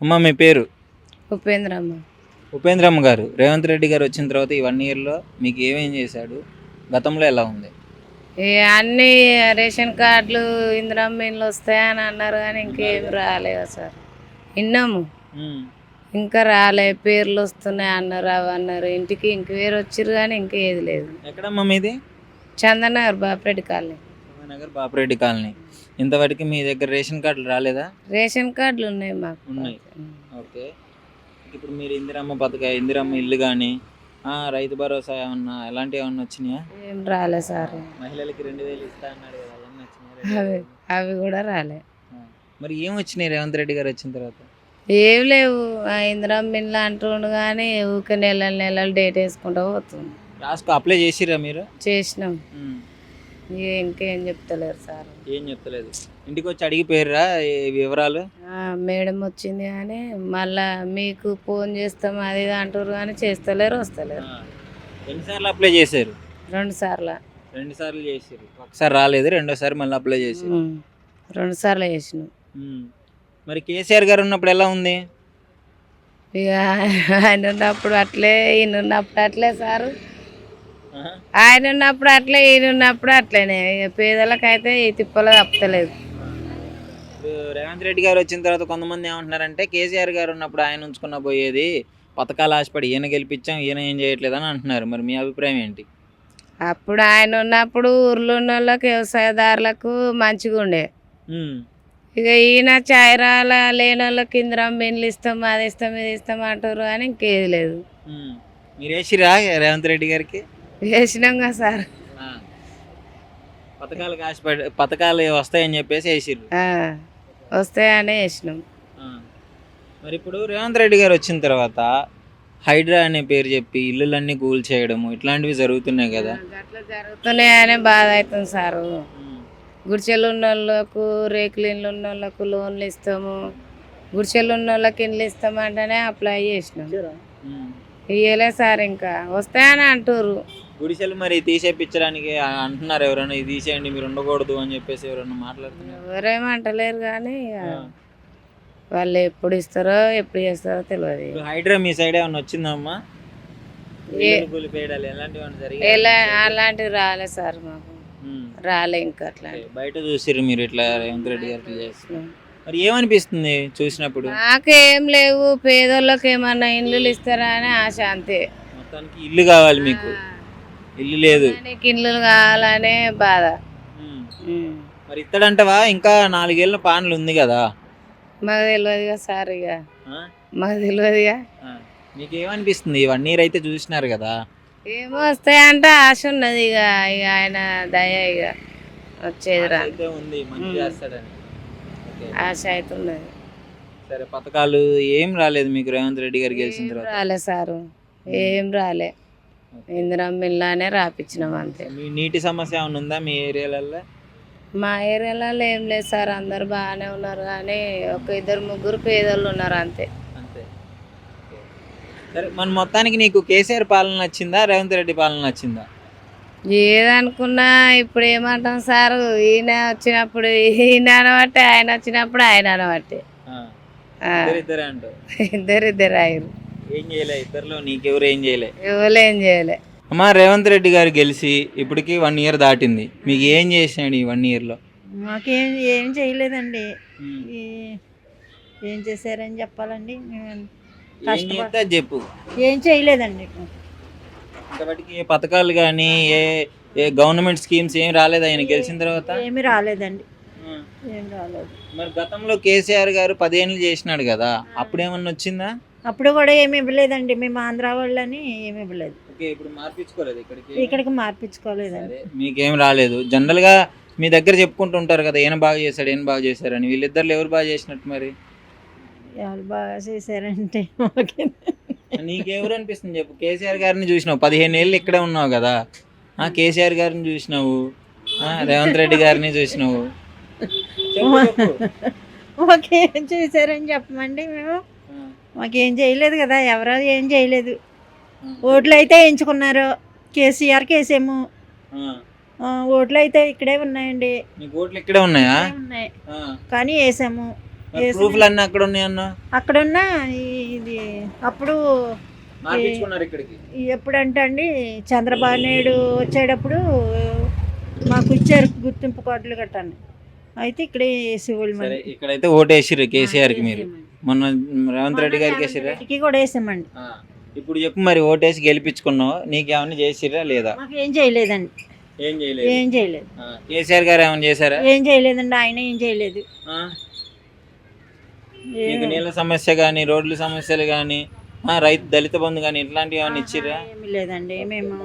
అమ్మ మీ పేరు? ఉపేంద్రమ్మ. ఉపేంద్రమ్మ గారు, రేవంత్ రెడ్డి గారు వచ్చిన తర్వాత ఈ 1 ఇయర్‌లో మీకు ఏమేం చేశాడు? గతంలో ఎలా ఉంది? అన్నీ రేషన్ కార్డులు ఇందిరమ్మ ఇండ్లు వస్తాయని అన్నారు కానీ ఇంకేం రాలేదు సార్. విన్నాము, హ్మ్. ఇంకా రాలే. పేర్లు వస్తున్నాయి అన్నారు, అవి అన్నారు. ఇంటికి ఇంక వేరు వచ్చిర్రు కానీ ఇంకా ఏది లేదు. ఎక్కడమ్మా మీది? చందనగర్ బాపరెడ్డి కాలనీ. నగర్ బాపిరెడ్డి కాలనీ. ఇంతవరకు మీ దగ్గర రేషన్ కార్డులు రాలేదా? రేషన్ కార్డులు ఉన్నాయి మాకు. ఉన్నాయి. ఓకే. ఇప్పుడు మీరు ఇందిరమ్మ ఇల్లు కానీ రైతు భరోసా ఏమన్నా అలాంటివి ఏమన్నా వచ్చినాయా? ఏం రాలే సార్. మహిళలకి 2000 ఇస్తా అన్నాడు కదా, అవన్నీ అవి వచ్చినాయా? అవి కూడా రాలే. మరి ఏం వచ్చినాయి రేవంత్ రెడ్డి గారు వచ్చిన తర్వాత? ఏం లేవు. ఇందిరమ్మ ఇండ్లు అంటుండు కానీ ఊకే నెలలు నెలలు డేట్ వేసుకుంటూ పోతుంది. లాస్ట్‌కి అప్లై చేసిర్రా మీరు? చేసినాం. హ్మ్. ఇంకేం చెప్తలేరు సార్. ఏం చెప్తలేదు. ఇంటికి వచ్చి అడిగిపోయారా ఈ వివరాలు? మేడం వచ్చింది కానీ మళ్ళా మీకు ఫోన్ చేస్తాం అది ఇది అంటారు కానీ చేస్తలేరు, వస్తలేరు. ఎన్నిసార్లు అప్లై చేశారు? 2 సార్లు. 2 సార్లు చేశారు. ఒకసారి రాలేదు, రెండోసారి మళ్ళీ అప్లై చేశారు. 2 సార్లు చేసినాం. మరి కేసీఆర్ గారు ఉన్నప్పుడు ఎలా ఉంది? ఇక ఆయన ఉన్నప్పుడు అట్లే, ఈయన ఉన్నప్పుడు అట్లే సారు. ఆయన ఉన్నప్పుడు అట్లే, ఈయన ఉన్నప్పుడు అట్లేనే. ఇక పేదలకైతే ఈ తిప్పలు తప్పలేదు. ఇప్పుడు రేవంత్ రెడ్డి గారు వచ్చిన తర్వాత కొంతమంది ఏమంటున్నారంటే కేసీఆర్ గారు ఉన్నప్పుడు ఆయన ఉంచుకున్న పోయేది, పథకాలు ఆశపడి ఈయన గెలిపించాం, ఈయన ఏం చేయట్లేదు అని అంటున్నారు. మరి మీ అభిప్రాయం ఏంటి? అప్పుడు ఆయన ఉన్నప్పుడు ఊర్లో ఉన్న వాళ్ళకి, వ్యవసాయదారులకు మంచిగా ఉండే. ఇక ఈయన చాయరాల లేని వాళ్ళకి ఇందిరమ్మ ఇండ్లు ఇస్తాం, అది ఇస్తాం, ఇది ఇస్తాం అంటారు కానీ ఇంకేది లేదు. మీరు వేసిరా రేవంత్ రెడ్డి గారికి? వేసినాం కదా సార్. పథకాలకు ఆశపడి పథకాలు వస్తాయని చెప్పేసి వేసిర్రు. వస్తాయనే వేసినాం. మరి ఇప్పుడు రేవంత్ రెడ్డి గారు వచ్చిన తర్వాత హైడ్రా అనే పేరు చెప్పి ఇల్లులన్నీ కూల్ చేయడము ఇట్లాంటివి జరుగుతున్నాయి కదా. అట్లా జరుగుతున్నాయనే బాధ అవుతుంది సారు. గుడిచెలు ఉన్న వాళ్ళకు, రేకులు ఇండ్లు ఉన్న వాళ్ళకు లోన్లు ఇస్తాము, గుడిచెలు ఉన్న వాళ్ళకి ఇండ్లు ఇస్తామంటేనే అప్లై చేసినాం. ఇయ్యలే సార్, ఇంకా వస్తాయని అంటారు. గుడిసెలు మరి తీసేపించడానికి అంటున్నారు ఎవరైనా, ఇది తీసేయండి మీరు ఉండకూడదు అని చెప్పేసి ఎవరైనా మాట్లాడుతున్నారు? ఎవరేమంటలేరు కానీ వాళ్ళు ఎప్పుడు ఇస్తారో ఎప్పుడు చేస్తారో తెలియదు. హైడ్రా మీ సైడ్ ఏమన్నా వచ్చిందమ్మా? అలాంటివి రాలే సార్, మాకు రాలే. ఇంకా అట్లా బయట చూసిర్రు మీరు ఇట్లా రేవంత్ రెడ్డి గారు చేస్తున్నారు, మరి ఏమనిపిస్తుంది చూసినప్పుడు? నాకేం లేవు, పేదోళ్ళకి ఏమన్నా ఇల్లు ఇస్తారా అని ఆశ, అంతే. మొత్తానికి ఇల్లు కావాలి మీకు, ఇల్లు లేదు. ఇల్లు కావాలనే బాధ. మరి ఇత్తడంటవా? ఇంకా 4 ఏళ్ళ పాలన ఉంది కదా. మాకు తెలియదుగా సార్, ఇక మాకు తెలియదుగా. మీకు ఏమనిపిస్తుంది? 1 ఇయర్ అయితే చూసినారు కదా, ఏమో వస్తాయంటే ఆశ ఉన్నది. ఇక ఇక ఆయన దయ, ఇక వచ్చేది రా ఉంది, మంచి చేస్తాడని ఆశ అవుతున్నది. సరే, పథకాలు ఏం రాలేదు మీకు రేవంత్ రెడ్డి గారు గెలిచిన తర్వాత? రాలే సారు, ఏం రాలే. ఇందిరమ్మ ఇల్లానే రాపించినాం అంతే. మీ నీటి సమస్య ఏమైనా ఉందా మీ ఏరియాలలో? మా ఏరియాలలో ఏం లేదు సార్, అందరు బాగానే ఉన్నారు కానీ ఒక 2-3 పేదోళ్ళు ఉన్నారు అంతే. అంతే. సరే, మన మొత్తానికి నీకు కేసీఆర్ పాలన నచ్చిందా, రేవంత్ రెడ్డి పాలన నచ్చిందా? ఏదనుకున్నా ఇప్పుడు ఏమంటాం సారు, ఈయన వచ్చినప్పుడు ఈయన అనబట్టే, ఆయన వచ్చినప్పుడు ఆయన అనబట్టే. ఇద్దరు అయ్యారు. ఏం చేయలే ఇద్దరులో, నీకెవరు ఏం చేయలే? ఎవరు ఏం చేయలే. అమ్మా, రేవంత్ రెడ్డి గారు గెలిచి ఇప్పటికి 1 ఇయర్ దాటింది. మీకు ఏం చేసాడు ఈ 1 ఇయర్లో? మాకేం ఏం చేయలేదండి. ఏం చేశారని చెప్పాలండి? చెప్పు. ఏం చేయలేదండి. ఇంతవరకు ఏ పథకాలు కానీ ఏ గవర్నమెంట్ స్కీమ్స్ ఏం రాలేదు ఆయన గెలిచిన తర్వాత? ఏమి రాలేదండి, ఏం రాలేదు. మరి గతంలో కేసీఆర్ గారు 10 ఏళ్ళు చేసినాడు కదా, అప్పుడేమన్నా వచ్చిందా? అప్పుడు కూడా ఏమి ఇవ్వలేదండి. మేము ఆంధ్ర వాళ్ళని ఏమి ఇవ్వలేదు. ఇప్పుడు మార్పించుకోలేదు, ఇక్కడికి మార్పించుకోలేదండి. మీకేం రాలేదు. జనరల్ గా మీ దగ్గర చెప్పుకుంటుంటారు కదా, ఈయన బాగా చేశాడు, ఈయన బాగా చేశారని. వీళ్ళిద్దరు ఎవరు బాగా చేసినట్టు మరి? వాళ్ళు బాగా చేశారంటే నీకెవరు అనిపిస్తుంది చెప్పు? కేసీఆర్ గారిని చూసినావు, 15 ఏళ్ళు ఇక్కడే ఉన్నావు కదా. కేసీఆర్ గారిని చూసినావు, రేవంత్ రెడ్డి గారిని చూసినావు, మాకేం చేశారని చెప్పమండి? మేము మాకేం చేయలేదు కదా, ఎవరో ఏం చేయలేదు. ఓట్లు అయితే వేయించుకున్నారు, కేసీఆర్కి వేసాము. ఓట్లు అయితే ఇక్కడే ఉన్నాయండి. ఓట్లు ఇక్కడే ఉన్నాయా? ఉన్నాయి కానీ వేసాము. ప్రూఫ్లు అన్నీ అక్కడ ఉన్నాయన్న అక్కడున్న ఇది అప్పుడు మార్పించుకున్నారు ఇక్కడికి. ఎప్పుడంటే అండి చంద్రబాబు నాయుడు వచ్చేటప్పుడు మాకు ఇచ్చారు గుర్తింపు కార్డులు గట్టాను. అయితే ఇక్కడే వేసేవాళ్ళు సరే మరి. ఇక్కడైతే ఓటు వేసిర్రు కేసీఆర్ కి మీరు, మొన్న రేవంత్ రెడ్డి గారికి వేసిర్రా? రెడ్డికి కూడా వేసామండి. ఆ. ఇప్పుడు చెప్పు మరి ఓటేసి గెలిపించుకున్నావు, నీకేమన్నా చేసిర్రా లేదా? మాకు ఏం చేయలేదండి. ఏం చేయలేదు. ఏం చేయలేదు. కేసీఆర్ గారు ఏమైనా చేశారా? ఏం చేయలేదండి. ఆయన ఏం చేయలేదు. ఆ? మీకు నీళ్ళ సమస్య కానీ, రోడ్ల సమస్యలు కానీ, రైతు దళిత బంధు కానీ ఇట్లాంటివి ఏమైనా ఇచ్చిర్రా? ఏమి లేదండి. మేము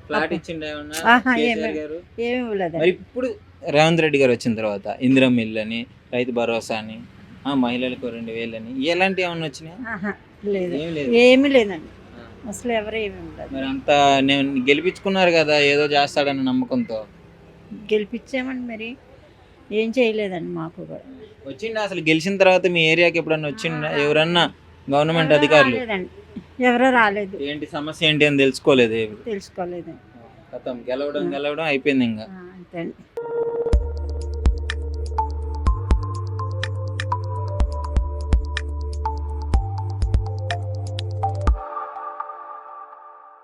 ఫ్లాట్ ఇచ్చిండే ఏమన్నా ఆహా, కేసీఆర్ గారు? ఏమి లేదండి. మరి ఇప్పుడు రేవంత్ రెడ్డి గారు వచ్చిన తర్వాత ఇందిరమ్మ ఇల్లు అని, రైతు భరోసా అని, మహిళలకు 2000 అని, ఇలాంటివి ఏమన్నా వచ్చినాయా? ఆహా, లేదు. ఏం లేదు. ఏమి లేదండి. అసలు ఎవరు ఏమి లేదు. మరి అంత నేను గెలిపించుకున్నారు కదా ఏదో చేస్తాడన్న నమ్మకంతో. గెలిపించామండి. మరి ఏం చేయలేదండి మాకు కూడా. వచ్చిండ అసలు గెలిచిన తర్వాత మీ ఏరియాకి ఎప్పుడన్నా వచ్చిండ ఎవరన్నా గవర్నమెంట్ అధికారులు? రాలేదండి. ఎవరో రాలేదు. ఏంటి సమస్య ఏంటి అని తెలుసుకోలేదు. తెలుసుకోలేదండి. గెలవడం అయిపోయింది ఇంకా. అంతే అండి.